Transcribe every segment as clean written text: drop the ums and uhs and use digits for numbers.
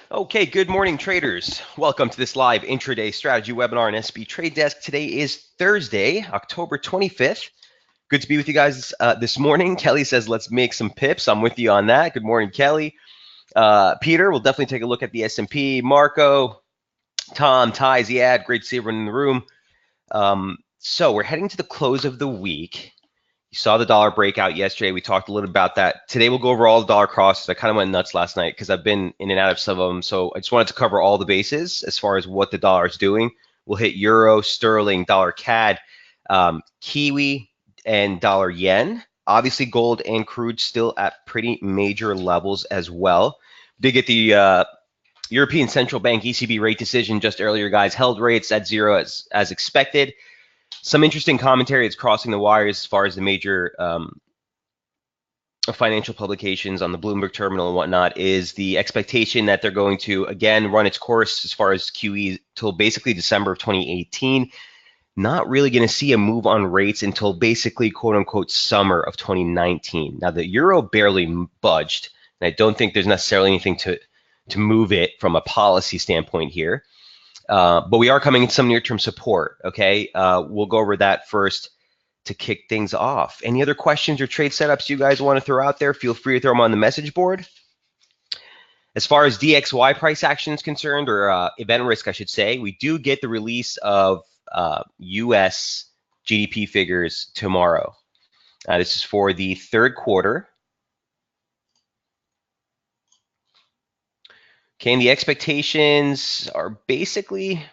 Okay, good morning, traders. Welcome to this live intraday strategy webinar on SB Trade Desk. Today is Thursday, October 25th. Good to be with you guys this morning. Kelly says, let's make some pips. I'm with you on that. Good morning, Kelly. Peter, we'll definitely take a look at the S&P. Marco, Tom, Ty, Ziad, great to see everyone in the room. So we're heading to the close of the week. You saw the dollar breakout yesterday. We talked a little about that. Today we'll go over all the dollar crosses. I kind of went nuts last night because I've been in and out of some of them. So I just wanted to cover all the bases as far as what the dollar is doing. We'll hit euro, sterling, dollar CAD, Kiwi, and dollar yen. Obviously, gold and crude still at pretty major levels as well. Did get the European Central Bank ECB rate decision just earlier, guys. Held rates at zero as expected. Some interesting commentary that's crossing the wires as far as the major financial publications on the Bloomberg terminal and whatnot is the expectation that they're going to, again, run its course as far as QE till basically December of 2018. Not really going to see a move on rates until basically, quote unquote, summer of 2019. Now, the euro barely budged, and I don't think there's necessarily anything to move it from a policy standpoint here. But we are coming in some near-term support, okay? We'll go over that first to kick things off. Any other questions or trade setups you guys want to throw out there? Feel free to throw them on the message board. As far as DXY price action is concerned, or event risk, I should say, we do get the release of U.S. GDP figures tomorrow. This is for the third quarter. Okay, and the expectations are basically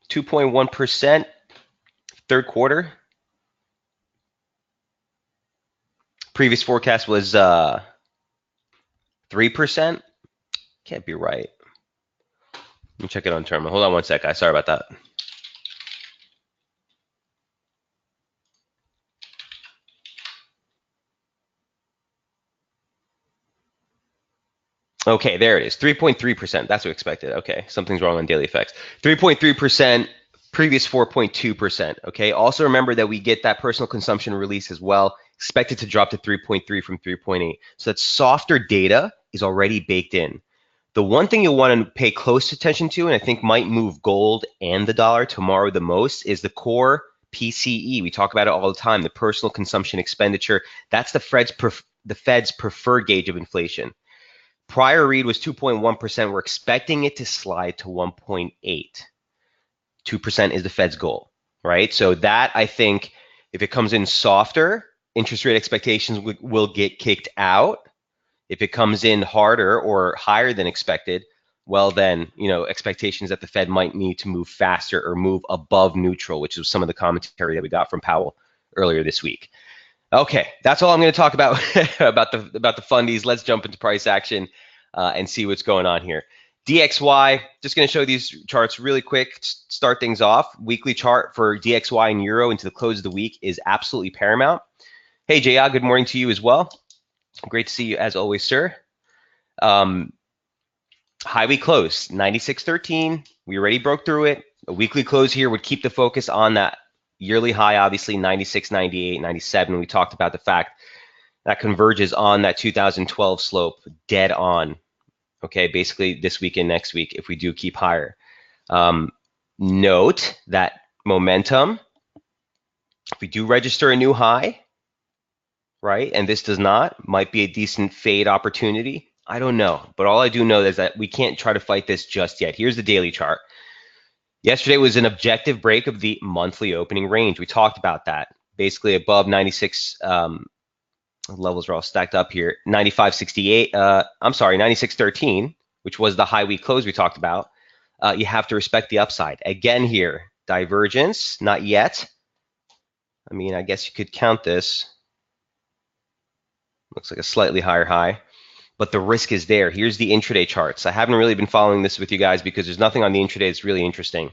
2.1% third quarter. Previous forecast was 3%. Can't be right. Let me check it on terminal. Hold on one sec, guys. Sorry about that. Okay, there it is. 3.3%. That's what expected. Okay, something's wrong on daily effects. 3.3%, previous 4.2%. Okay, also remember that we get that personal consumption release as well, expected to drop to 3.3 from 3.8. So that softer data is already baked in. The one thing you'll want to pay close attention to, and I think might move gold and the dollar tomorrow the most, is the core PCE. We talk about it all the time, the personal consumption expenditure. That's the Fed's preferred gauge of inflation. Prior read was 2.1%. We're expecting it to slide to 1.8. 2% is the Fed's goal, right? So that, I think, if it comes in softer, interest rate expectations will get kicked out. If it comes in harder or higher than expected, well then, expectations that the Fed might need to move faster or move above neutral, which is some of the commentary that we got from Powell earlier this week. Okay, that's all I'm going to talk about about the fundies. Let's jump into price action and see what's going on here. DXY, just going to show these charts really quick. Start things off. Weekly chart for DXY and Euro into the close of the week is absolutely paramount. Hey, Jaya, good morning to you as well. Great to see you as always, sir. High we close, 96.13. We already broke through it. A weekly close here would keep the focus on that yearly high, obviously 96, 98, 97. We talked about the fact that converges on that 2012 slope dead on. Okay, basically this week and next week if we do keep higher. Note that momentum, if we do register a new high, right, and this does not, might be a decent fade opportunity. I don't know, but all I do know is that we can't try to fight this just yet. Here's the daily chart. Yesterday was an objective break of the monthly opening range. We talked about that. Basically above 96, levels are all stacked up here. 95.68, I'm sorry, 96.13, which was the high week close we talked about. You have to respect the upside. Again here, divergence, not yet. I mean, I guess you could count this. Looks like a slightly higher high, but the risk is there. Here's the intraday charts. I haven't really been following this with you guys because there's nothing on the intraday that's really interesting.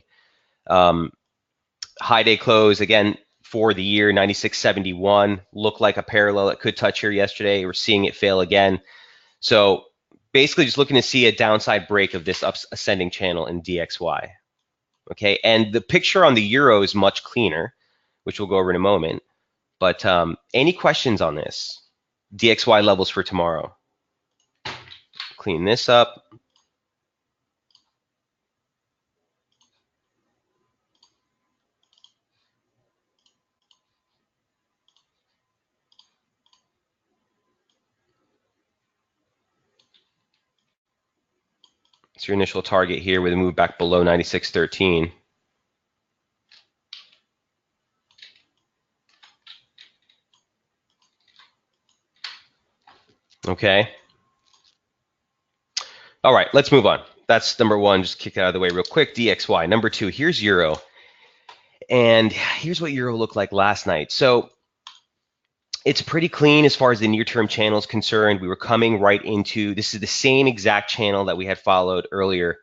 High day close, again, for the year, 96.71, looked like a parallel that could touch here yesterday. We're seeing it fail again. So basically just looking to see a downside break of this ascending channel in DXY. Okay, and the picture on the euro is much cleaner, which we'll go over in a moment. But any questions on this? DXY levels for tomorrow. Clean this up. It's your initial target here with a move back below 96.13. Okay. All right, let's move on. That's number one. Just kick it out of the way real quick. DXY. Number two, here's Euro. And here's what Euro looked like last night. So it's pretty clean as far as the near-term channel is concerned. We were coming right into, this is the same exact channel that we had followed earlier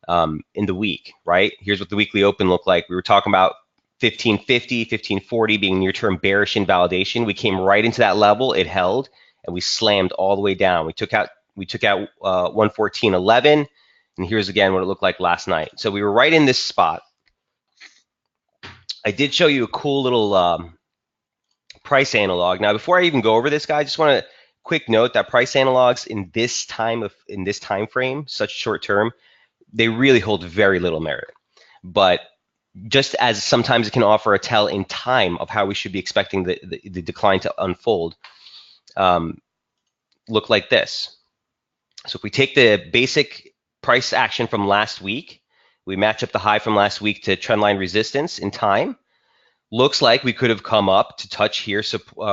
in the week, right? Here's what the weekly open looked like. We were talking about 1550, 1540 being near-term bearish invalidation. We came right into that level. It held, and we slammed all the way down. We took out 114.11, and here's again what it looked like last night. So we were right in this spot. I did show you a cool little price analog. Now, before I even go over this, guys, I just want to quick note that price analogs in this time frame, such short term, they really hold very little merit. But just as sometimes it can offer a tell in time of how we should be expecting the decline to unfold, look like this. So if we take the basic price action from last week, we match up the high from last week to trendline resistance in time. Looks like we could have come up to touch here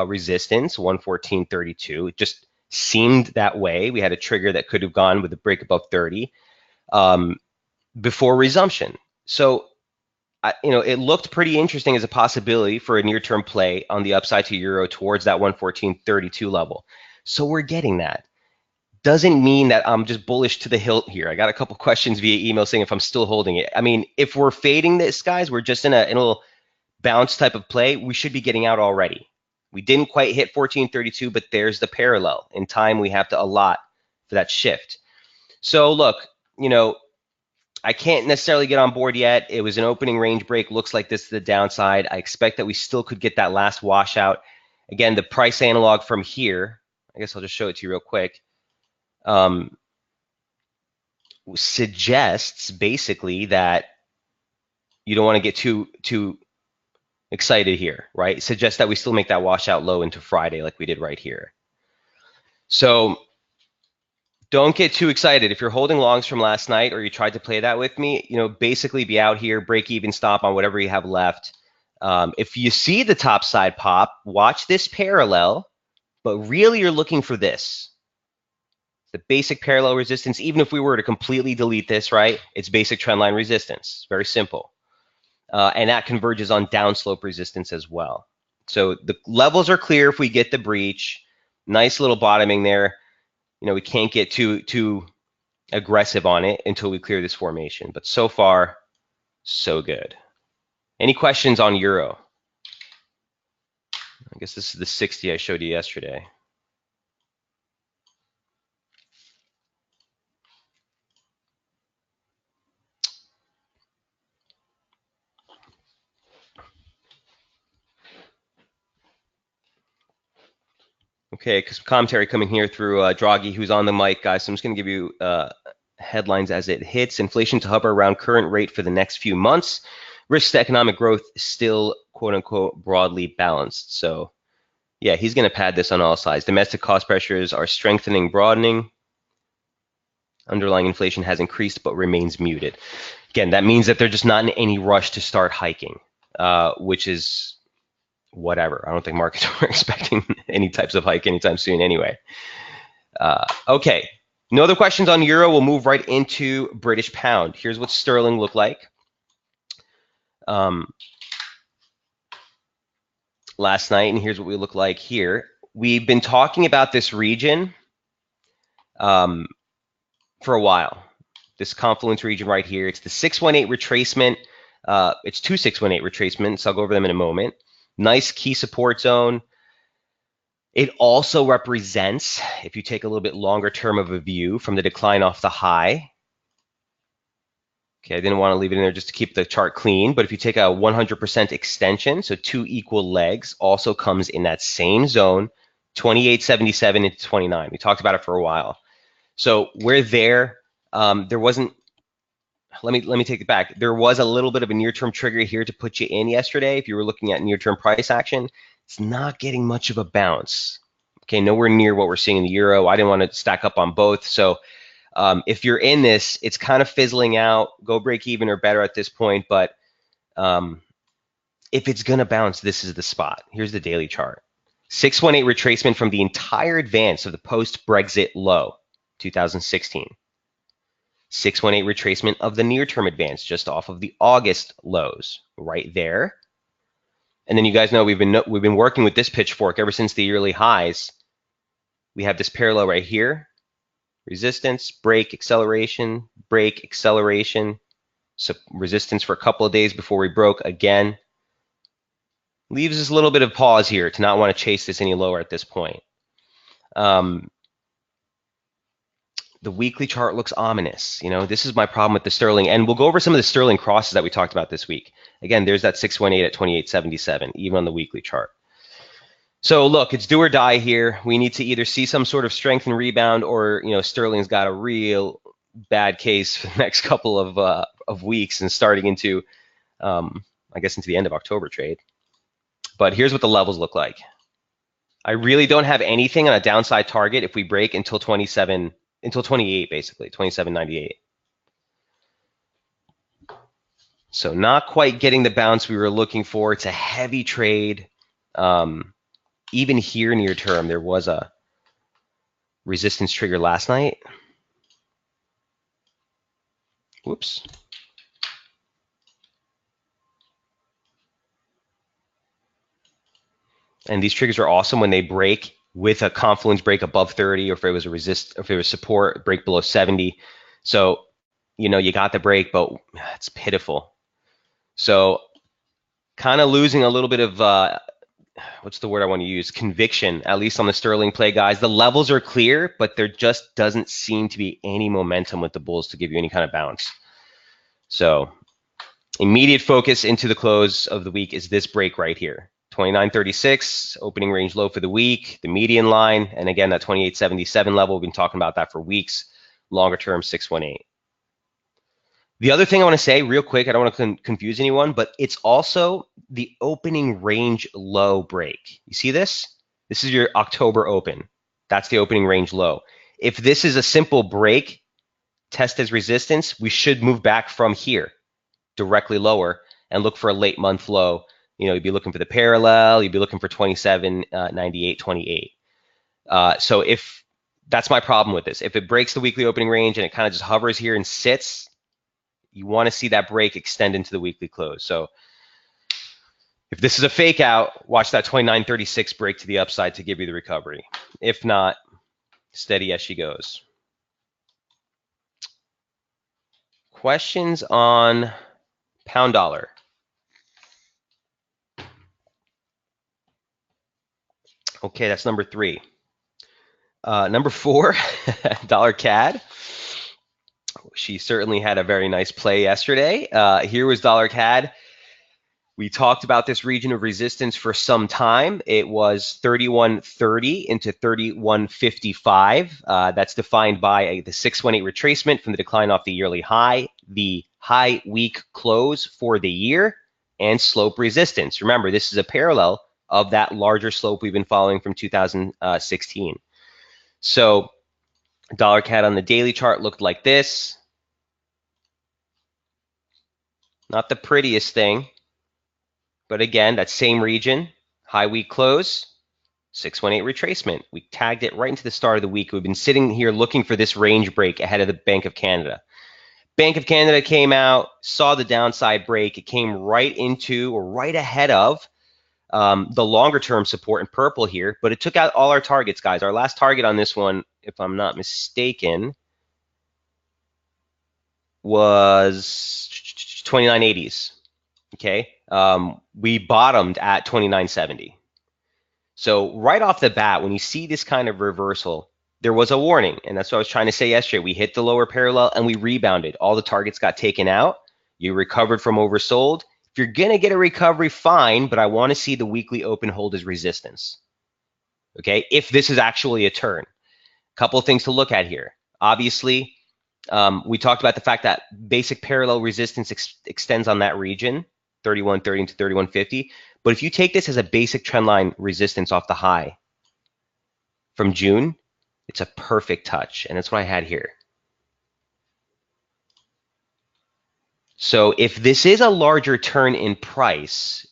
resistance, 114.32. It just seemed that way. We had a trigger that could have gone with a break above 30 before resumption. So, it looked pretty interesting as a possibility for a near-term play on the upside to Euro towards that 114.32 level. So we're getting that. Doesn't mean that I'm just bullish to the hilt here. I got a couple questions via email saying if I'm still holding it. I mean, if we're fading this, guys, we're just in a little bounce type of play, we should be getting out already. We didn't quite hit 14.32, but there's the parallel. In time, we have to allot for that shift. So look, I can't necessarily get on board yet. It was an opening range break. Looks like this is the downside. I expect that we still could get that last washout. Again, the price analog from here, I guess I'll just show it to you real quick, suggests basically that you don't want to get too excited here, right? It suggests that we still make that washout low into Friday like we did right here. So don't get too excited. If you're holding longs from last night or you tried to play that with me, basically be out here, break even, stop on whatever you have left. If you see the top side pop, watch this parallel, but really you're looking for this. The basic parallel resistance, even if we were to completely delete this, right? It's basic trendline resistance. Very simple. And that converges on downslope resistance as well. So the levels are clear if we get the breach. Nice little bottoming there. We can't get too aggressive on it until we clear this formation. But so far, so good. Any questions on Euro? I guess this is the 60 I showed you yesterday. Okay, because commentary coming here through Draghi, who's on the mic, guys. So I'm just going to give you headlines as it hits. Inflation to hover around current rate for the next few months. Risks to economic growth still, quote unquote, broadly balanced. So, yeah, he's going to pad this on all sides. Domestic cost pressures are strengthening, broadening. Underlying inflation has increased but remains muted. Again, that means that they're just not in any rush to start hiking, which is whatever. I don't think markets were expecting any types of hike anytime soon anyway. Okay, no other questions on Euro. We'll move right into British pound. Here's what sterling looked like last night, and here's what we look like here. We've been talking about this region for a while. This confluence region right here. It's the 618 retracement. It's two 618 retracements. I'll go over them in a moment. Nice key support zone. It also represents, if you take a little bit longer term of a view from the decline off the high. Okay, I didn't want to leave it in there just to keep the chart clean, but if you take a 100% extension, so two equal legs, also comes in that same zone, 28.77 into 29. We talked about it for a while. So we're there. There wasn't. Let me take it back. There was a little bit of a near-term trigger here to put you in yesterday. If you were looking at near-term price action, it's not getting much of a bounce. Okay, nowhere near what we're seeing in the euro. I didn't want to stack up on both. So if you're in this, it's kind of fizzling out. Go break even or better at this point. But if it's gonna bounce, this is the spot. Here's the daily chart. 618 retracement from the entire advance of the post-Brexit low, 2016. 618 retracement of the near-term advance just off of the August lows, right there. And then you guys know we've been working with this pitchfork ever since the yearly highs. We have this parallel right here. Resistance, break, acceleration, break, acceleration. So resistance for a couple of days before we broke again. Leaves us a little bit of pause here to not want to chase this any lower at this point. The weekly chart looks ominous. You know, this is my problem with the sterling. And we'll go over some of the sterling crosses that we talked about this week. Again, there's that 618 at 28.77, even on the weekly chart. So look, it's do or die here. We need to either see some sort of strength and rebound, or sterling's got a real bad case for the next couple of weeks and starting into, I guess, into the end of October trade. But here's what the levels look like. I really don't have anything on a downside target if we break until 28, basically 27.98. So not quite getting the bounce we were looking for. It's a heavy trade. Even here near term, there was a resistance trigger last night. Whoops. And these triggers are awesome when they break with a confluence break above 30, or if it was if it was support, break below 70. So, you got the break, but it's pitiful. So kind of losing a little bit of, what's the word I want to use? Conviction, at least on the sterling play, guys. The levels are clear, but there just doesn't seem to be any momentum with the bulls to give you any kind of bounce. So immediate focus into the close of the week is this break right here. 29.36, opening range low for the week, the median line, and again, that 28.77 level. We've been talking about that for weeks. Longer term, 618. The other thing I want to say real quick, I don't want to confuse anyone, but it's also the opening range low break. You see this? This is your October open. That's the opening range low. If this is a simple break, test as resistance, we should move back from here directly lower and look for a late month low. You'd be looking for the parallel, you'd be looking for 27.98, 28. So if that's my problem with this, if it breaks the weekly opening range and it kind of just hovers here and sits, you want to see that break extend into the weekly close. So if this is a fake out, watch that 29.36 break to the upside to give you the recovery. If not, steady as she goes. Questions on pound dollar? Okay, that's number 3. Number 4, dollar CAD. She certainly had a very nice play yesterday. Here was dollar CAD. We talked about this region of resistance for some time. It was 31.30 into 31.55. That's defined by the 618 retracement from the decline off the yearly high, the high week close for the year, and slope resistance. Remember, this is a parallel of that larger slope we've been following from 2016. So dollar CAD on the daily chart looked like this. Not the prettiest thing, but again, that same region, high week close, 618 retracement. We tagged it right into the start of the week. We've been sitting here looking for this range break ahead of the Bank of Canada. Bank of Canada came out, saw the downside break. It came right into or right ahead of the longer term support in purple here, but it took out all our targets, guys. Our last target on this one, if I'm not mistaken, was 29.80s. Okay, we bottomed at 29.70. So right off the bat, when you see this kind of reversal, there was a warning, and that's what I was trying to say yesterday. We hit the lower parallel and we rebounded. All the targets got taken out. You recovered from oversold. If you're going to get a recovery, fine, but I want to see the weekly open hold as resistance. okay, if this is actually a turn. Couple of things to look at here. Obviously, we talked about the fact that basic parallel resistance extends on that region, 3130 to 3150. But if you take this as a basic trendline resistance off the high from June, it's a perfect touch, and that's what I had here. So if this is a larger turn in price,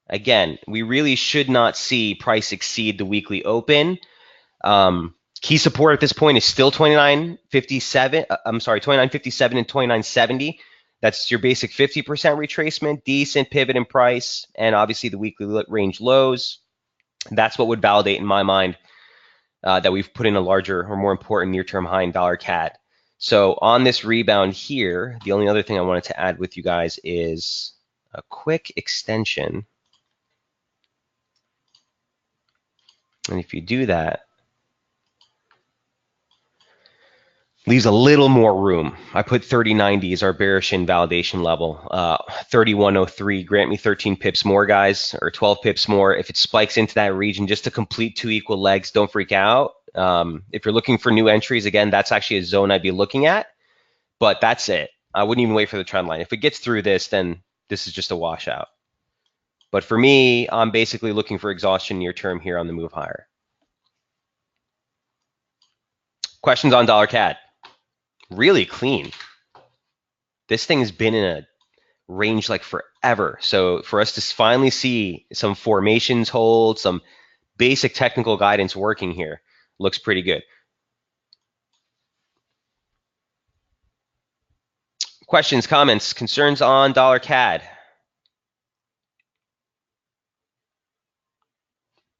again, we really should not see price exceed the weekly open. Key support at this point is still 29.57. I'm sorry, 29.57 and 29.70. That's your basic 50% retracement, decent pivot in price, and obviously the weekly range lows. That's what would validate in my mind that we've put in a larger or more important near-term high in dollar CAD. So on this rebound here, the only other thing I wanted to add with you guys is a quick extension. And if you do that, leaves a little more room. I put 3090 as our bearish invalidation level. 3103, grant me 13 pips more, guys, or 12 pips more. If it spikes into that region just to complete two equal legs, don't freak out. If you're looking for new entries, again, that's actually a zone I'd be looking at. But that's it. I wouldn't even wait for the trend line. If it gets through this, then this is just a washout. But for me, I'm basically looking for exhaustion near term here on the move higher. Questions on dollar CAD? Really clean. This thing has been in a range like forever. So for us to finally see some formations hold, some basic technical guidance working here, looks pretty good. Questions, comments, concerns on dollar CAD?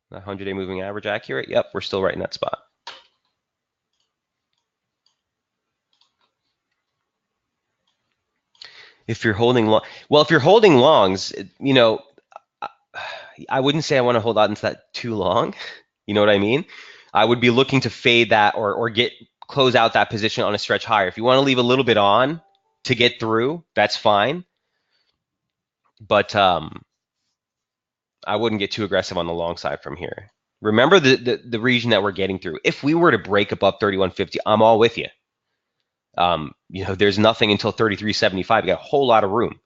The 100-day moving average accurate? Yep, we're still right in that spot. If you're holding long, well, if you're holding longs, you know, I wouldn't say I want to hold on to that too long. You know what I mean? I would be looking to fade that or close out that position on a stretch higher. If you want to leave a little bit on to get through, that's fine. But I wouldn't get too aggressive on the long side from here. Remember the region that we're getting through. If we were to break above 3150, I'm all with you. You know, there's nothing until 3375. You got a whole lot of room.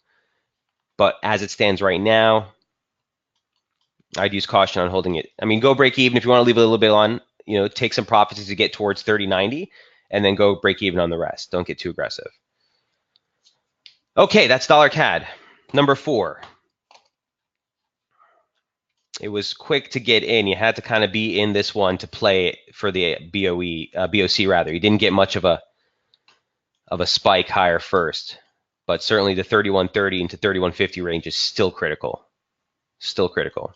But as it stands right now, I'd use caution on holding it. I mean, go break even if you want to leave a little bit on, you know, take some profits to get towards 3090 and then go break even on the rest. Don't get too aggressive. Okay, that's dollar CAD. Number 4. It was quick to get in. You had to kind of be in this one to play for the BOC rather. You didn't get much of a spike higher first, but certainly the 3130 into 3150 range is still critical. Still critical.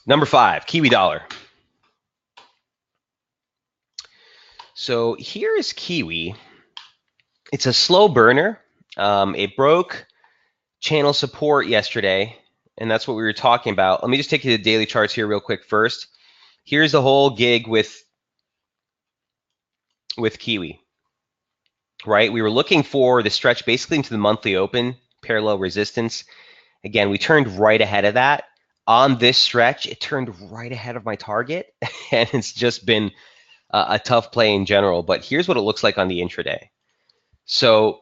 Number 5, Kiwi dollar. So here is Kiwi. It's a slow burner. It broke channel support yesterday, and that's what we were talking about. Let me just take you to the daily charts here real quick first. Here's the whole gig with Kiwi, right? We were looking for the stretch basically into the monthly open, parallel resistance. Again, we turned right ahead of that. On this stretch, it turned right ahead of my target, and it's just been a tough play in general. But here's what it looks like on the intraday. So,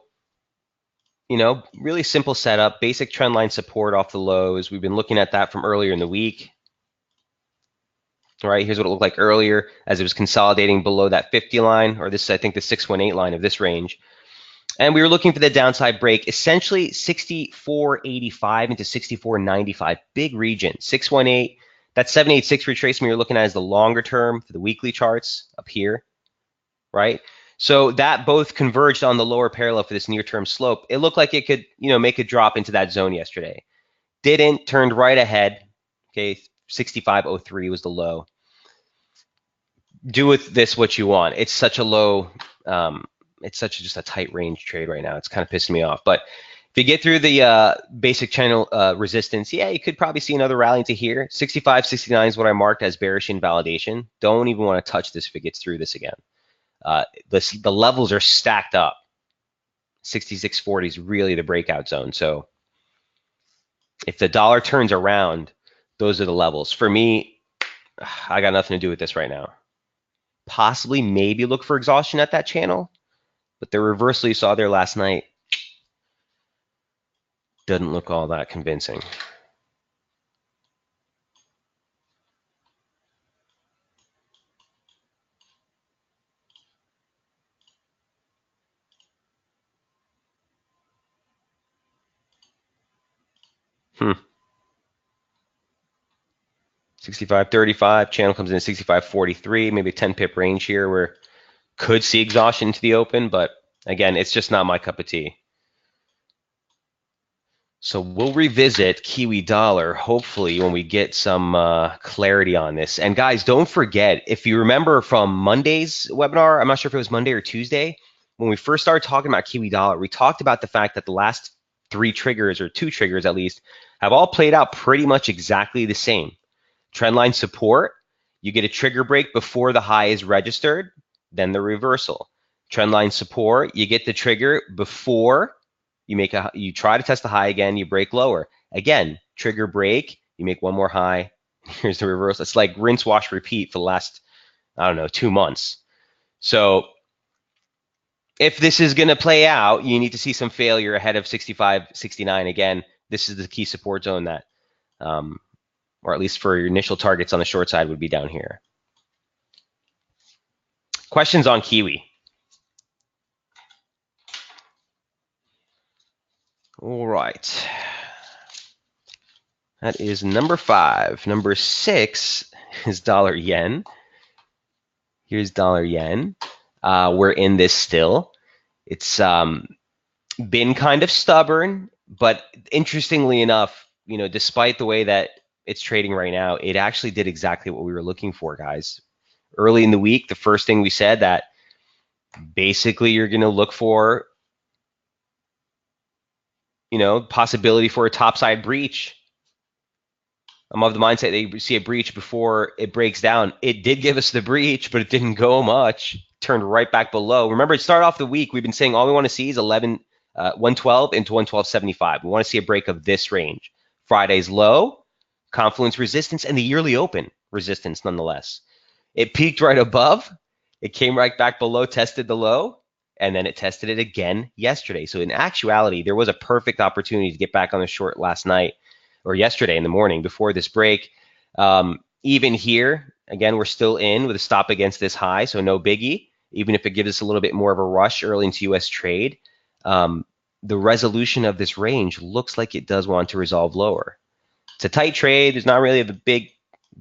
you know, really simple setup, basic trend line support off the lows. We've been looking at that from earlier in the week. All right, here's what it looked like earlier as it was consolidating below that 50 line, or this is, I think, the 618 line of this range. And we were looking for the downside break, essentially 64.85 into 64.95, big region, 618. That 786 retracement you're looking at is the longer term for the weekly charts up here, right? So that both converged on the lower parallel for this near-term slope. It looked like it could, you know, make a drop into that zone yesterday. Didn't, turned right ahead. Okay, 65.03 was the low. Do with this what you want. It's such a low, it's such just a tight range trade right now. It's kind of pissing me off. But if you get through the basic channel resistance, yeah, you could probably see another rally into here. 65, 69 is what I marked as bearish invalidation. Don't even want to touch this if it gets through this again. The levels are stacked up. 66.40 is really the breakout zone. So If the dollar turns around, those are the levels. For me, I got nothing to do with this right now. Possibly, maybe look for exhaustion at that channel, but the reversal you saw there last night doesn't look all that convincing. Hmm. 65.35, channel comes in at 65.43, maybe a 10 pip range here where could see exhaustion to the open, but again, it's just not my cup of tea. So we'll revisit Kiwi dollar hopefully when we get some clarity on this. And guys, don't forget, if you remember from Monday's webinar, I'm not sure if it was Monday or Tuesday, when we first started talking about Kiwi dollar, we talked about the fact that the last 3 triggers, or 2 triggers at least, have all played out pretty much exactly the same. Trendline support, you get a trigger break before the high is registered, then the reversal. Trendline support, you get the trigger before you try to test the high again, you break lower. Again, trigger break, you make one more high, here's the reversal. It's like rinse, wash, repeat for the last, I don't know, 2 months. So if this is going to play out, you need to see some failure ahead of 65.69. Again, this is the key support zone that or at least for your initial targets on the short side would be down here. Questions on Kiwi? All right. That is number 5. Number 6 is dollar yen. Here's dollar yen. We're in this still. It's been kind of stubborn, but interestingly enough, despite the way that it's trading right now, it actually did exactly what we were looking for, guys. Early in the week, the first thing we said that basically you're going to look for, possibility for a topside breach. I'm of the mindset they see a breach before it breaks down. It did give us the breach, but it didn't go much. Turned right back below. Remember, it started off the week. We've been saying all we want to see is 112 into 112.75. We want to see a break of this range. Friday's low, confluence resistance, and the yearly open resistance nonetheless. It peaked right above. It came right back below, tested the low, and then it tested it again yesterday. So in actuality, there was a perfect opportunity to get back on the short last night or yesterday in the morning before this break. Even here, again, we're still in with a stop against this high, so no biggie, even if it gives us a little bit more of a rush early into US trade. The resolution of this range looks like it does want to resolve lower. It's a tight trade. There's not really a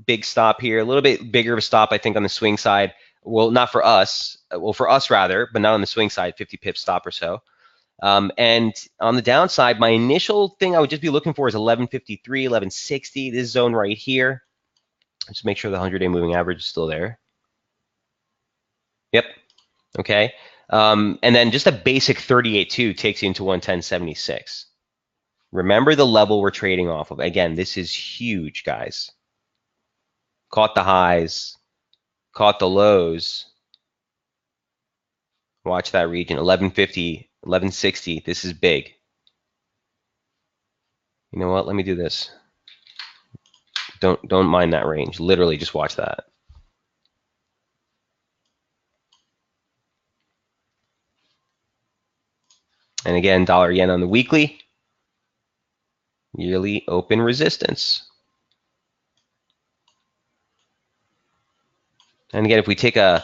big stop here. A little bit bigger of a stop, I think, on the swing side. Well, not for us. Well, for us rather, but not on the swing side, 50 pip stop or so. And on the downside, my initial thing I would just be looking for is 1153, 1160, this zone right here. Just make sure the 100-day moving average is still there. Yep. Okay. And then just a basic 38.2 takes you into 110.76. Remember the level we're trading off of. Again, this is huge, guys. Caught the highs, caught the lows. Watch that region, 1150, 1160. This is big. You know what? Let me do this. Don't mind that range. Literally, just watch that. And again, dollar yen on the weekly. Yearly open resistance. And again, if we take a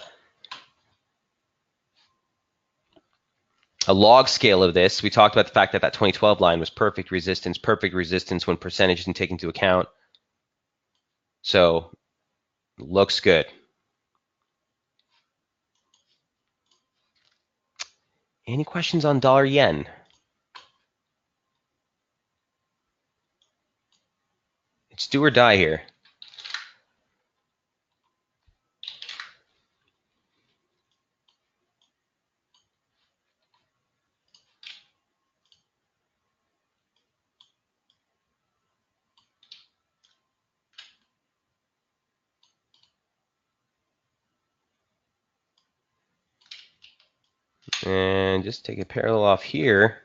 log scale of this, we talked about the fact that that 2012 line was perfect resistance when percentage isn't taken into account. So, looks good. Any questions on dollar yen? It's do or die here. And just take a parallel off here.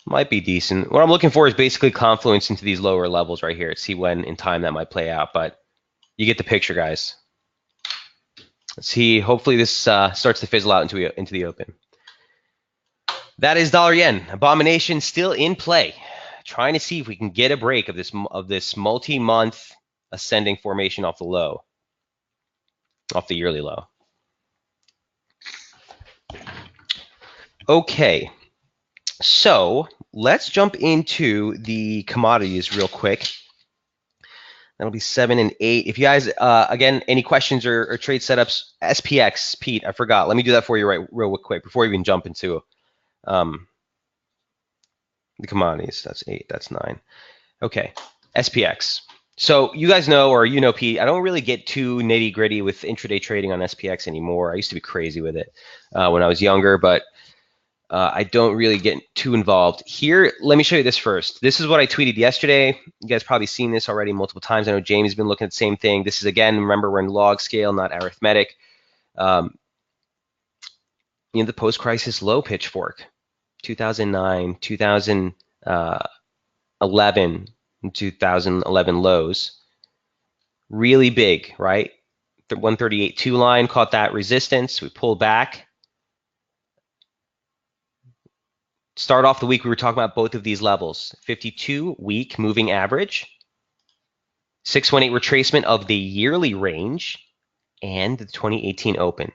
Might be decent. What I'm looking for is basically confluence into these lower levels right here. See when in time that might play out, but you get the picture, guys. Let's see. Hopefully this starts to fizzle out into the open. That is dollar yen. Abomination still in play. Trying to see if we can get a break of this multi-month ascending formation off the low, off the yearly low. Okay, so let's jump into the commodities real quick. That'll be 7 and 8. If you guys, again, any questions or trade setups, SPX, Pete, I forgot. Let me do that for you real quick before we even jump into the commodities. That's 8, that's 9. Okay, SPX. So you guys know, or you know, Pete, I don't really get too nitty gritty with intraday trading on SPX anymore. I used to be crazy with it when I was younger, but I don't really get too involved. Here, let me show you this first. This is what I tweeted yesterday. You guys probably seen this already multiple times. I know Jamie's been looking at the same thing. This is, again, remember, we're in log scale, not arithmetic. The post-crisis low pitchfork, 2009, 2011, 2011 lows. Really big, right? The 138.2 line caught that resistance. We pulled back. Start off the week, we were talking about both of these levels. 52-week moving average, 618 retracement of the yearly range, and the 2018 open.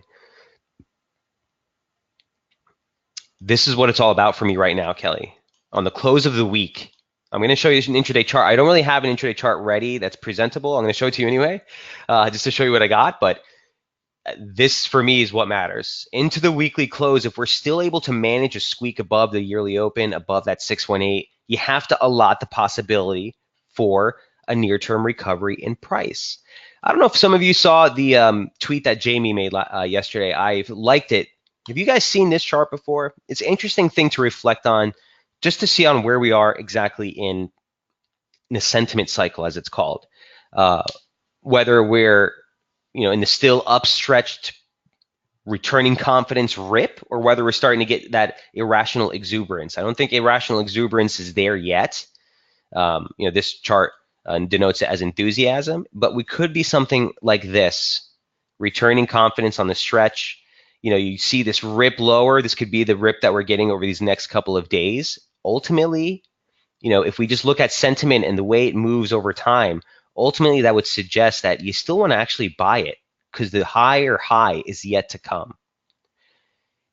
This is what it's all about for me right now, Kelly. On the close of the week, I'm going to show you an intraday chart. I don't really have an intraday chart ready that's presentable. I'm going to show it to you anyway, just to show you what I got. But this, for me, is what matters. Into the weekly close, if we're still able to manage a squeak above the yearly open, above that 618, you have to allot the possibility for a near-term recovery in price. I don't know if some of you saw the tweet that Jamie made yesterday. I liked it. Have you guys seen this chart before? It's an interesting thing to reflect on, just to see on where we are exactly in the sentiment cycle, as it's called. Whether we're in the still upstretched returning confidence rip, or whether we're starting to get that irrational exuberance. I don't think irrational exuberance is there yet. This chart denotes it as enthusiasm, but we could be something like this, returning confidence on the stretch. You see this rip lower. This could be the rip that we're getting over these next couple of days. Ultimately, if we just look at sentiment and the way it moves over time, ultimately, that would suggest that you still want to actually buy it because the higher high is yet to come.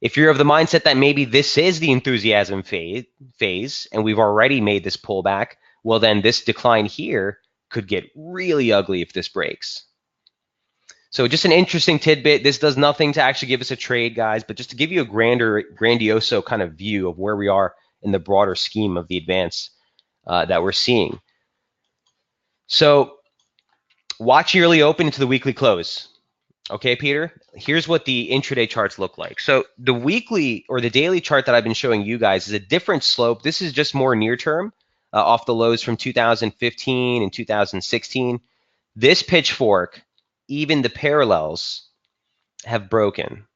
If you're of the mindset that maybe this is the enthusiasm phase and we've already made this pullback, well, then this decline here could get really ugly if this breaks. So just an interesting tidbit. This does nothing to actually give us a trade, guys, but just to give you a grandioso kind of view of where we are in the broader scheme of the advance that we're seeing. So watch yearly open into the weekly close. Okay, Peter, here's what the intraday charts look like. So the weekly or the daily chart that I've been showing you guys is a different slope. This is just more near term off the lows from 2015 and 2016. This pitchfork, even the parallels have broken.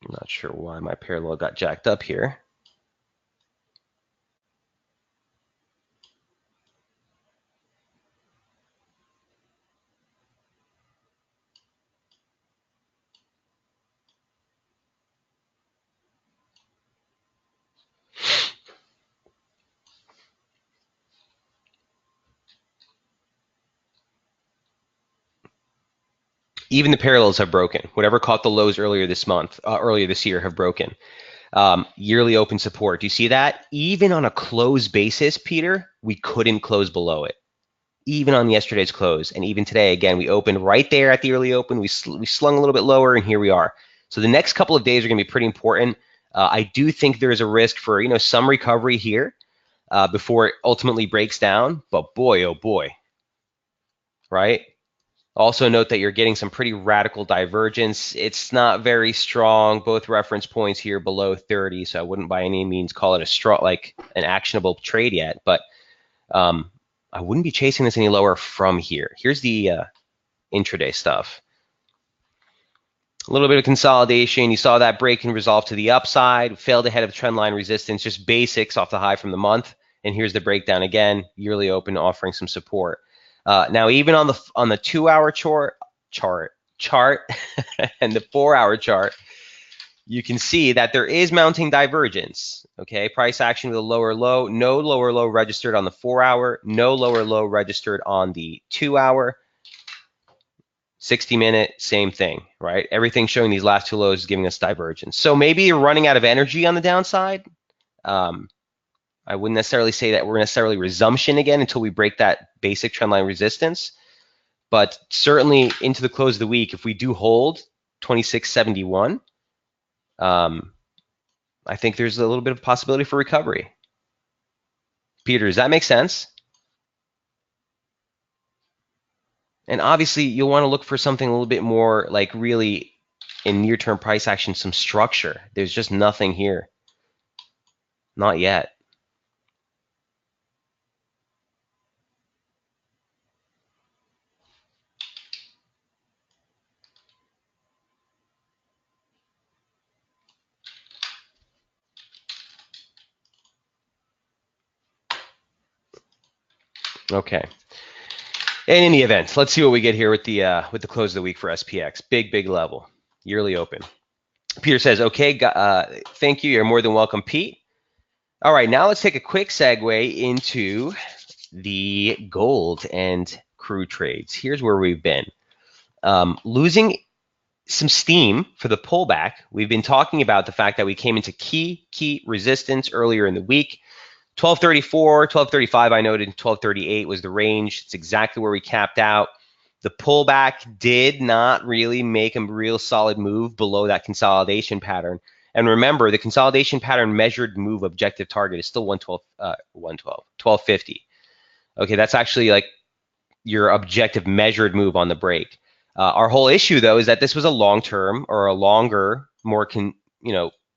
I'm not sure why my parallel got jacked up here. Even the parallels have broken. Whatever caught the lows earlier this year have broken. Yearly open support. Do you see that? Even on a close basis, Peter, we couldn't close below it. Even on yesterday's close, and even today, again, we opened right there at the early open. We slung a little bit lower, and here we are. So the next couple of days are going to be pretty important. I do think there is a risk for some recovery here before it ultimately breaks down. But boy, oh boy, right? Also note that you're getting some pretty radical divergence. It's not very strong. Both reference points here below 30, so I wouldn't by any means call it an actionable trade yet. But I wouldn't be chasing this any lower from here. Here's the intraday stuff. A little bit of consolidation. You saw that break and resolve to the upside, failed ahead of trend line resistance, just basics off the high from the month. And here's the breakdown again, yearly open offering some support. Now, even on the 2-hour chart and the 4-hour chart, you can see that there is mounting divergence. Okay, price action with a lower low, no lower low registered on the 4-hour, no lower low registered on the 2-hour. 60-minute, same thing, right? Everything showing these last two lows is giving us divergence. So maybe you're running out of energy on the downside. I wouldn't necessarily say that we're necessarily resumption again until we break that basic trendline resistance. But certainly into the close of the week, if we do hold 2671, I think there's a little bit of possibility for recovery. Peter, does that make sense? And obviously, you'll want to look for something a little bit more like really in near-term price action, some structure. There's just nothing here. Not yet. Okay. In any event, let's see what we get here with the close of the week for SPX. Big level, yearly open. Peter says, okay, thank you. You're more than welcome, Pete. All right, now let's take a quick segue into the gold and crude trades. Here's where we've been. Losing some steam for the pullback. We've been talking about the fact that we came into key resistance earlier in the week. 1234, 1235, I noted 1238 was the range. It's exactly where we capped out. The pullback did not really make a real solid move below that consolidation pattern. And remember, the consolidation pattern measured move objective target is still 1250. Okay, that's actually like your objective measured move on the break. Our whole issue, though, is that this was a long-term or a longer, more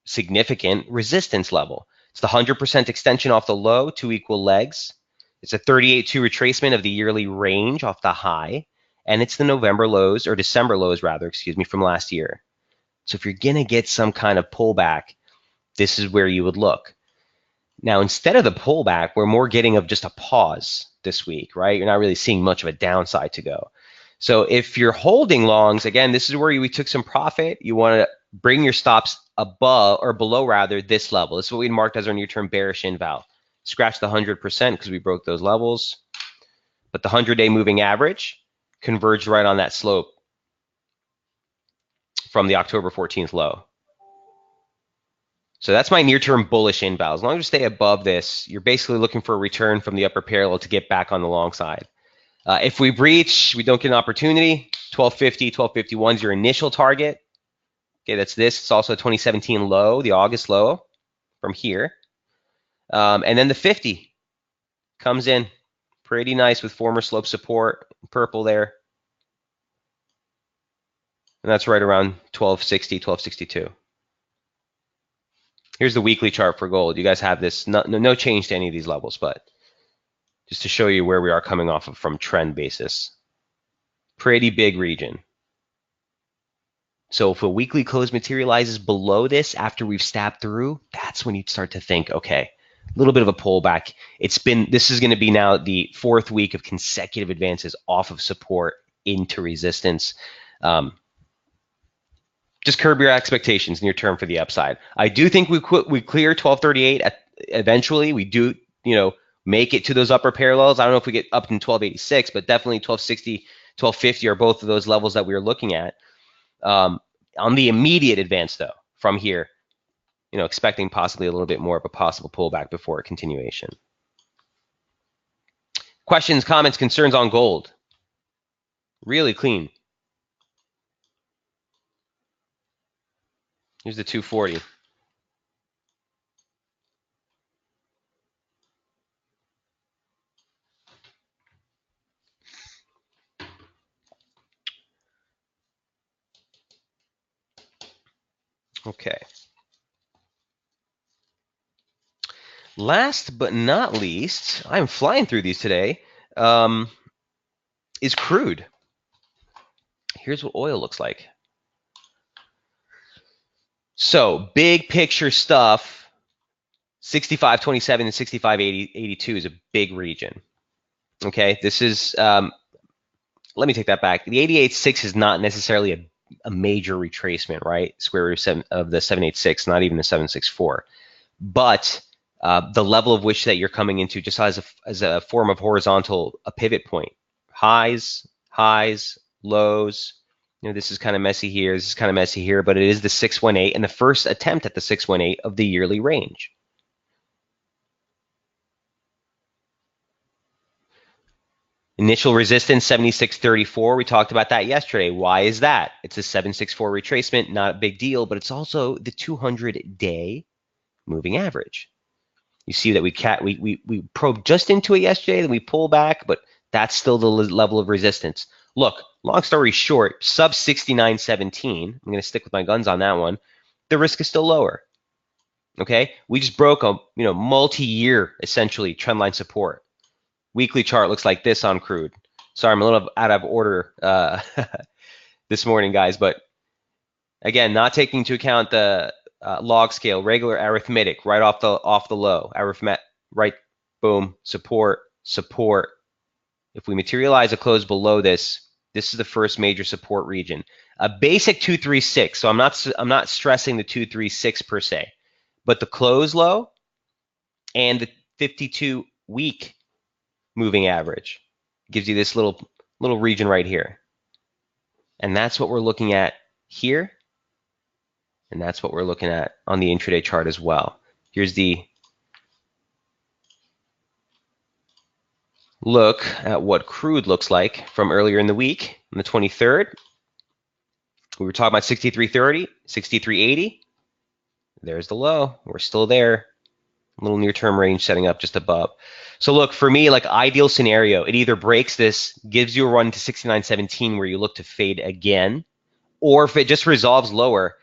significant resistance level. It's the 100% extension off the low, 2 equal legs. It's a 38.2 retracement of the yearly range off the high. And it's the November lows, or December lows, rather, excuse me, from last year. So if you're going to get some kind of pullback, this is where you would look. Now, instead of the pullback, we're more getting of just a pause this week, right? You're not really seeing much of a downside to go. So if you're holding longs, again, this is where we took some profit. You want to bring your stops above or below, rather, this level. This is what we marked as our near-term bearish inval. Scratch the 100% because we broke those levels. But the 100-day moving average converged right on that slope from the October 14th low. So that's my near-term bullish inval. As long as you stay above this, you're basically looking for a return from the upper parallel to get back on the long side. If we breach, we don't get an opportunity. 1250, 1251 is your initial target. Okay, that's this. It's also a 2017 low, the August low from here. And then the 50 comes in pretty nice with former slope support, purple there. And that's right around 1260, 1262. Here's the weekly chart for gold. You guys have this, no change to any of these levels, but just to show you where we are coming off of from trend basis. Pretty big region. So if a weekly close materializes below this after we've stabbed through, that's when you start to think, okay, a little bit of a pullback. This is going to be now the 4th week of consecutive advances off of support into resistance. Just curb your expectations near term for the upside. I do think we clear 1238 eventually. We do, make it to those upper parallels. I don't know if we get up in 1286, but definitely 1260, 1250 are both of those levels that we are looking at. On the immediate advance, though, from here, expecting possibly a little bit more of a possible pullback before a continuation. Questions, comments, concerns on gold? Really clean. Here's the 240. Okay. Last but not least, I'm flying through these today, is crude. Here's what oil looks like. So big picture stuff, 65.27 and 65.82 is a big region. Okay, this is, let me take that back. The 88.6 is not necessarily a major retracement, right? Square root of the 786, not even the 764. But the level of which that you're coming into just as a form of horizontal, a pivot point. Highs, lows. This is kind of messy here. This is kind of messy here, but it is the 618 and the first attempt at the 618 of the yearly range. Initial resistance 76.34. We talked about that yesterday. Why is that? It's a 764 retracement, not a big deal, but it's also the 200-day moving average. You see that we probed just into it yesterday, then we pull back, but that's still the level of resistance. Look, long story short, sub 69.17. I'm going to stick with my guns on that one. The risk is still lower. Okay, we just broke a multi-year essentially trendline support. Weekly chart looks like this on crude. Sorry, I'm a little out of order this morning, guys, but again, not taking into account the log scale, regular arithmetic, right off the low, arithmetic, right, boom, support. If we materialize a close below this, this is the first major support region. A basic 236. So I'm not stressing the 236 per se, but the close low and the 52-week moving average gives you this little region right here. And that's what we're looking at here. And that's what we're looking at on the intraday chart as well. Here's the look at what crude looks like from earlier in the week, on the 23rd. We were talking about 63.30, 63.80. There's the low. We're still there. A little near-term range setting up just above. So look, for me, like ideal scenario, it either breaks this, gives you a run to 69.17 where you look to fade again, or if it just resolves lower,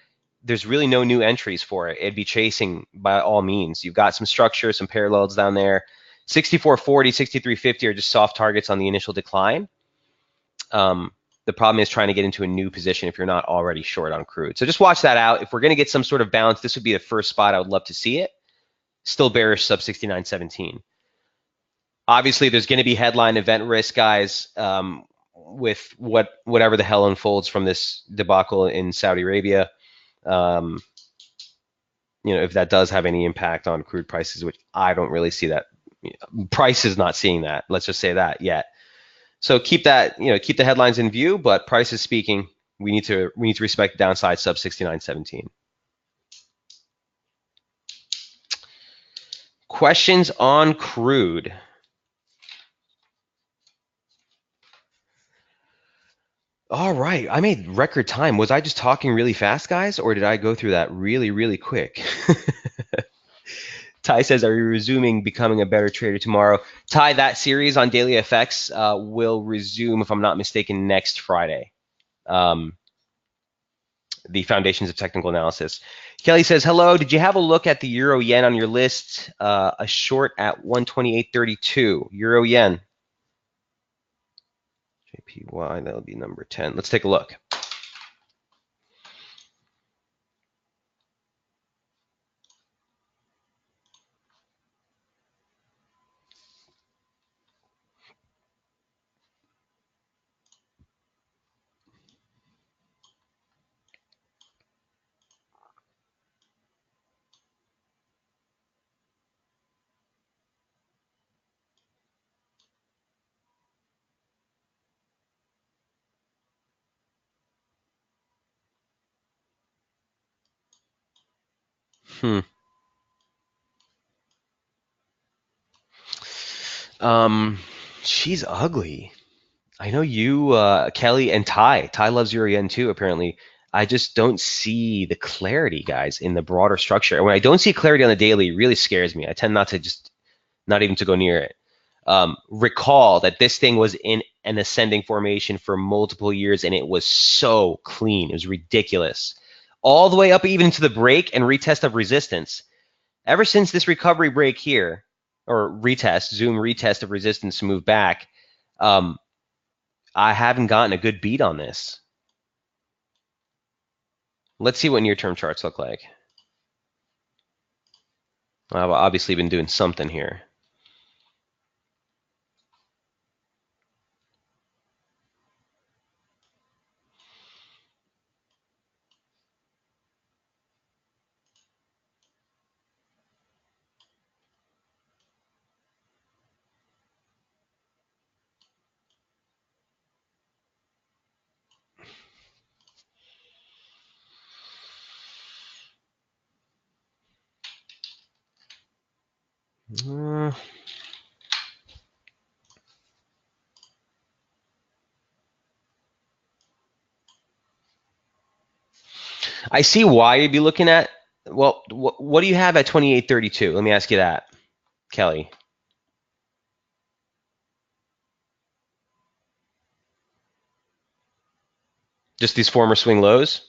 there's really no new entries for it. It'd be chasing by all means. You've got some structure, some parallels down there. 64.40, 63.50 are just soft targets on the initial decline. The problem is trying to get into a new position if you're not already short on crude. So just watch that out. If we're going to get some sort of balance, this would be the first spot I would love to see it. Still bearish sub 69.17. Obviously, there's going to be headline event risk, guys, with whatever the hell unfolds from this debacle in Saudi Arabia. If that does have any impact on crude prices, which I don't really see that. Price is not seeing that. Let's just say that yet. So keep that, keep the headlines in view, but prices speaking, we need to respect the downside sub 69.17. Questions on crude. All right, I made record time. Was I just talking really fast, guys, or did I go through that really, really quick? Ty says, are you resuming becoming a better trader tomorrow? Ty, that series on Daily FX will resume, if I'm not mistaken, next Friday. The Foundations of Technical Analysis. Kelly says, hello, did you have a look at the Euro Yen on your list? A short at 128.32. Euro Yen. JPY, that'll be number 10. Let's take a look. She's ugly. I know you, Kelly, and Ty. Ty loves Euro Yen too, apparently. I just don't see the clarity, guys, in the broader structure. And when I don't see clarity on the daily, it really scares me. I tend not even to go near it. Recall that this thing was in an ascending formation for multiple years, and it was so clean. It was ridiculous. All the way up even to the break and retest of resistance. Ever since this recovery break here, or retest, zoom retest of resistance to move back, I haven't gotten a good beat on this. Let's see what near-term charts look like. I've obviously been doing something here. Uh, I see why you'd be looking at. Well, what do you have at 28.32? Let me ask you that, Kelly. Just these former swing lows?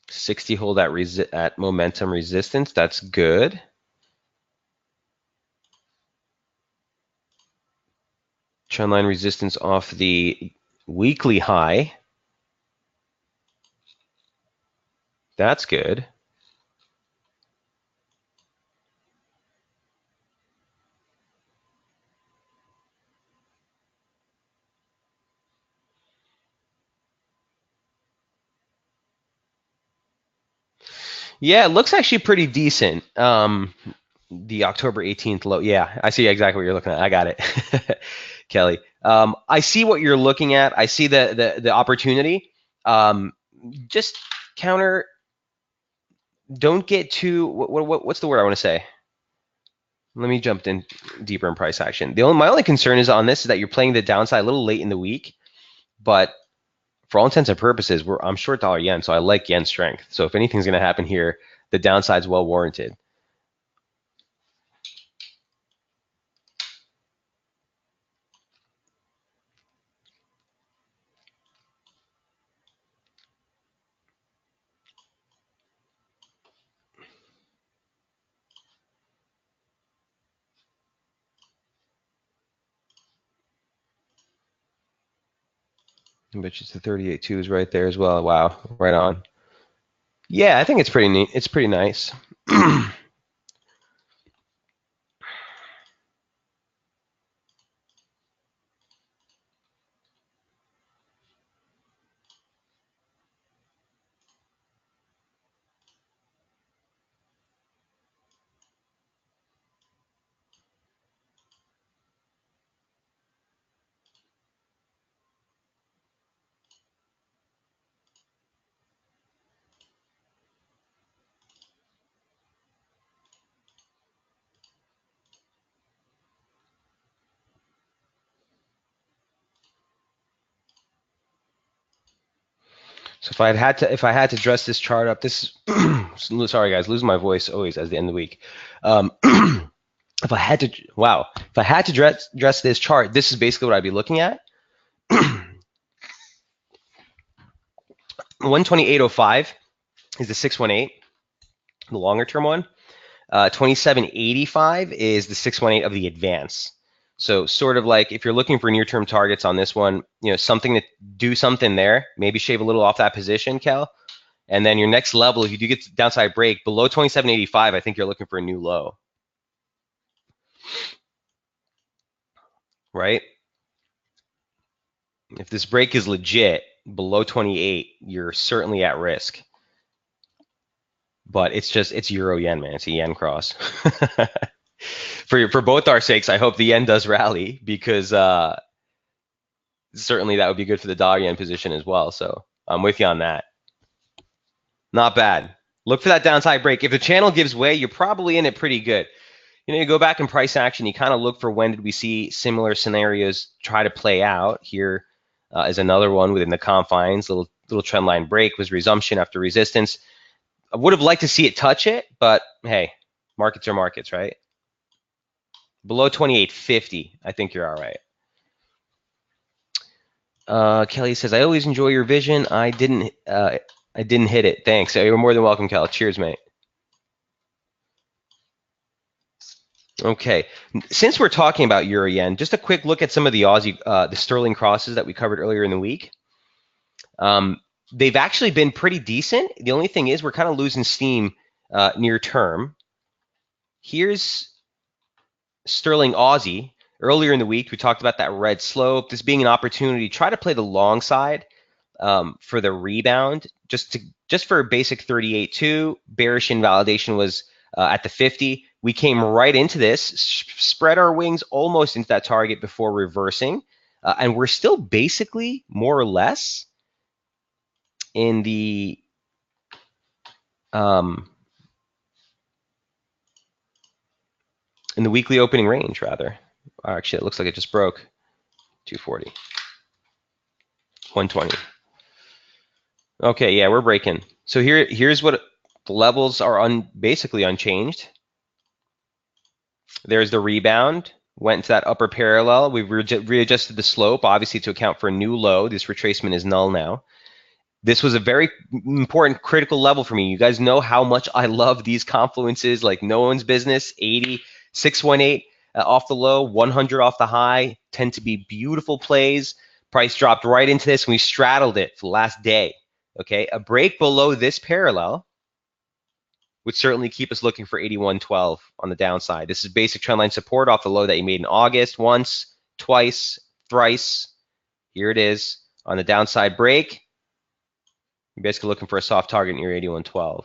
60 hold at momentum resistance. That's good. Trendline resistance off the weekly high. That's good. Yeah, it looks actually pretty decent. The October 18th low. Yeah, I see exactly what you're looking at. I got it, Kelly. I see what you're looking at. I see the opportunity. Just counter. Don't get too. What's the word I want to say? Let me jump in deeper in price action. My only concern is on this is that you're playing the downside a little late in the week, but for all intents and purposes, I'm short dollar yen, so I like yen strength. So if anything's going to happen here, the downside's well warranted. I bet you the 38.2 is right there as well. Wow, right on. Yeah, I think it's pretty neat. It's pretty nice. So if I had to dress this chart up, this sorry guys, losing my voice always at the end of the week. If I had to, wow, if I had to dress this chart, this is basically what I'd be looking at. 128.05 is the 618, the longer term one. 27.85 is the 618 of the advance. So sort of like if you're looking for near-term targets on this one, something to do something there, maybe shave a little off that position, Cal. And then your next level, if you do get to downside break below 27.85, I think you're looking for a new low. Right? If this break is legit below 28, you're certainly at risk. But it's euro yen, man. It's a yen cross. For both our sakes, I hope the yen does rally because certainly that would be good for the dollar yen position as well. So I'm with you on that. Not bad. Look for that downside break. If the channel gives way, you're probably in it pretty good. You go back in price action, you kind of look for when did we see similar scenarios try to play out. Here is another one within the confines. Little trend line break was resumption after resistance. I would have liked to see it touch it, but hey, markets are markets, right? Below 28.50, I think you're all right. Kelly says, I always enjoy your vision. I didn't I didn't hit it. Thanks. You're more than welcome, Cal. Cheers, mate. Okay. Since we're talking about euro yen, just a quick look at some of the Aussie, the sterling crosses that we covered earlier in the week. They've actually been pretty decent. The only thing is we're kind of losing steam near term. Here's sterling Aussie. Earlier in the week, we talked about that red slope. This being an opportunity, try to play the long side for the rebound, just for a basic 38.2. Bearish invalidation was at the 50. We came right into this, spread our wings almost into that target before reversing, and we're still basically more or less in the weekly opening range, rather. Actually, it looks like it just broke 240, 120. Okay, yeah, we're breaking. So here's what the levels are basically unchanged. There's the rebound, went to that upper parallel. We've readjusted the slope, obviously, to account for a new low. This retracement is null now. This was a very important, critical level for me. You guys know how much I love these confluences, like no one's business. 80, 618 off the low, 100 off the high, tend to be beautiful plays. Price dropped right into this, and we straddled it for the last day. Okay, a break below this parallel would certainly keep us looking for 81.12 on the downside. This is basic trendline support off the low that you made in August, once, twice, thrice. Here it is on the downside break. You're basically looking for a soft target near 81.12.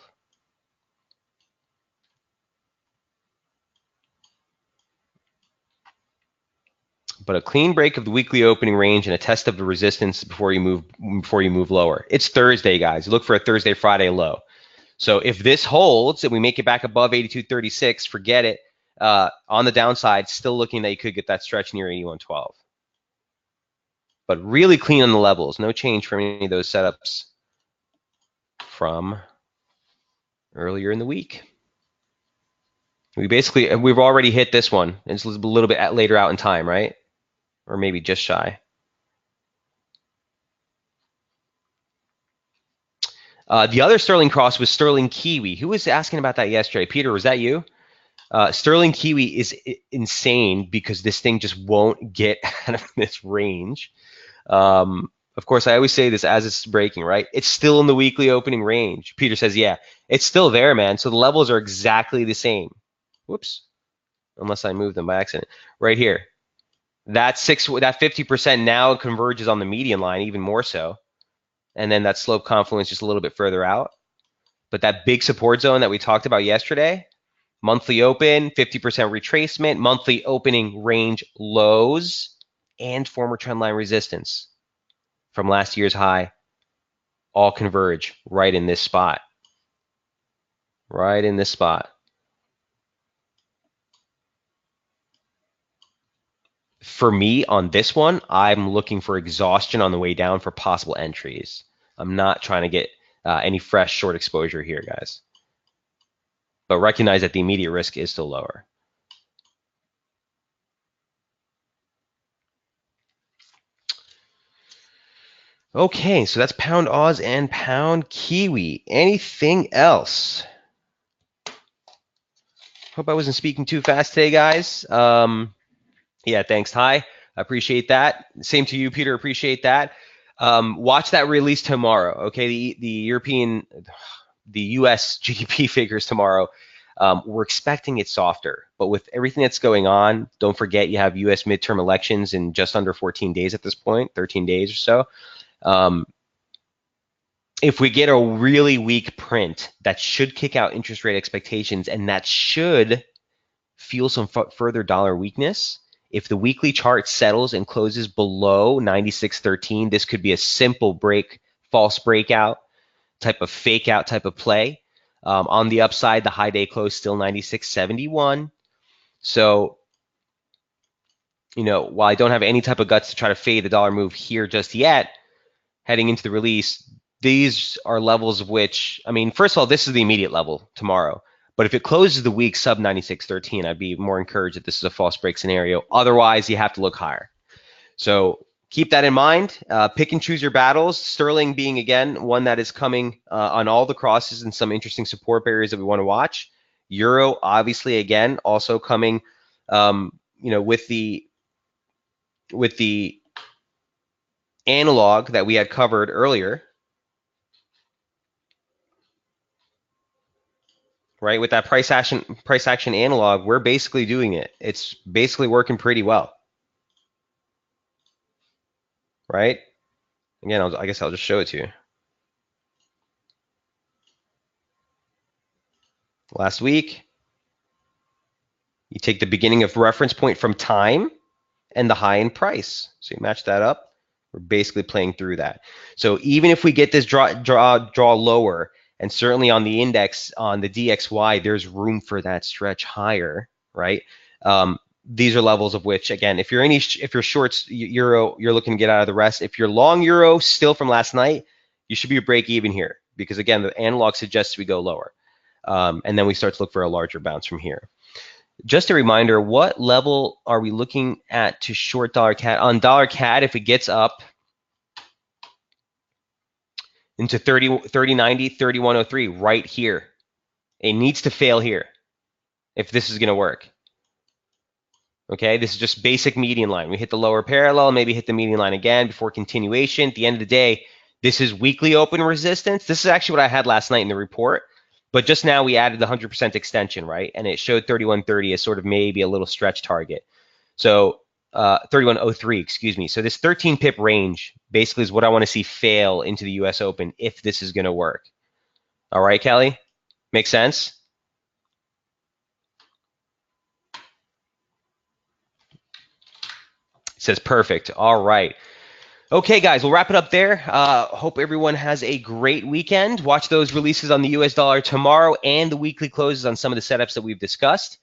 But a clean break of the weekly opening range and a test of the resistance before you move lower. It's Thursday, guys. Look for a Thursday, Friday low. So if this holds and we make it back above 82.36, forget it. On the downside, still looking that you could get that stretch near 81.12. But really clean on the levels. No change from any of those setups from earlier in the week. We've already hit this one. It's a little bit later out in time, right? Or maybe just shy. The other sterling cross was sterling Kiwi. Who was asking about that yesterday? Peter, was that you? Sterling Kiwi is insane because this thing just won't get out of this range. Of course, I always say this as it's breaking, right? It's still in the weekly opening range. Peter says, yeah, it's still there, man. So the levels are exactly the same. Whoops. Unless I moved them by accident. Right here. That 50% now converges on the median line even more so. And then that slope confluence just a little bit further out. But that big support zone that we talked about yesterday, monthly open, 50% retracement, monthly opening range lows, and former trendline resistance from last year's high all converge right in this spot. Right in this spot. For me, on this one, I'm looking for exhaustion on the way down for possible entries. I'm not trying to get any fresh short exposure here, guys. But recognize that the immediate risk is still lower. Okay, so that's pound Oz and pound Kiwi. Anything else? Hope I wasn't speaking too fast today, guys. Yeah, thanks, Ty. I appreciate that. Same to you, Peter. Appreciate that. Watch that release tomorrow. Okay, the U.S. GDP figures tomorrow. We're expecting it softer, but with everything that's going on, don't forget you have U.S. midterm elections in just under 14 days at this point, 13 days or so. If we get a really weak print, that should kick out interest rate expectations, and that should fuel some further dollar weakness. If the weekly chart settles and closes below 96.13, this could be a simple break, false breakout, type of fake out type of play. On the upside, the high day close still 96.71. So, while I don't have any type of guts to try to fade the dollar move here just yet, heading into the release, these are levels of which, first of all, this is the immediate level tomorrow. But if it closes the week sub 96.13, I'd be more encouraged that this is a false break scenario. Otherwise, you have to look higher. So keep that in mind. Pick and choose your battles. Sterling being, again, one that is coming on all the crosses and some interesting support barriers that we want to watch. Euro, obviously, again, also coming, with the analog that we had covered earlier, right? With that price action analog, we're basically doing it. It's basically working pretty well, right? Again, I guess I'll just show it to you. Last week, you take the beginning of reference point from time and the high in price. So you match that up. We're basically playing through that. So even if we get this draw lower, and certainly on the index, on the DXY, there's room for that stretch higher, right? These are levels of which, again, if you're shorts euro, you're looking to get out of the rest. If you're long euro still from last night, you should be a break even here because, again, the analog suggests we go lower. And then we start to look for a larger bounce from here. Just a reminder, what level are we looking at to short dollar CAD? On dollar CAD, if it gets up into 3090, 3103, right here, it needs to fail here if this is going to work. Okay, this is just basic median line. We hit the lower parallel, maybe hit the median line again before continuation. At the end of the day, this is weekly open resistance. This is actually what I had last night in the report. But just now we added the 100% extension, right? And it showed 3130 as sort of maybe a little stretch target. So 3103, excuse me. So this 13 pip range basically is what I want to see fail into the US Open if this is going to work. All right, Kelly? Make sense? It says perfect. All right. Okay, guys, we'll wrap it up there. Hope everyone has a great weekend. Watch those releases on the US dollar tomorrow and the weekly closes on some of the setups that we've discussed.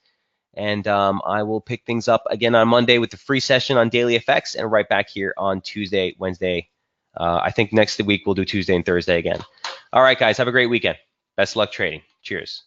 And I will pick things up again on Monday with the free session on Daily FX and right back here on Tuesday, Wednesday. I think next week we'll do Tuesday and Thursday again. All right, guys, have a great weekend. Best of luck trading. Cheers.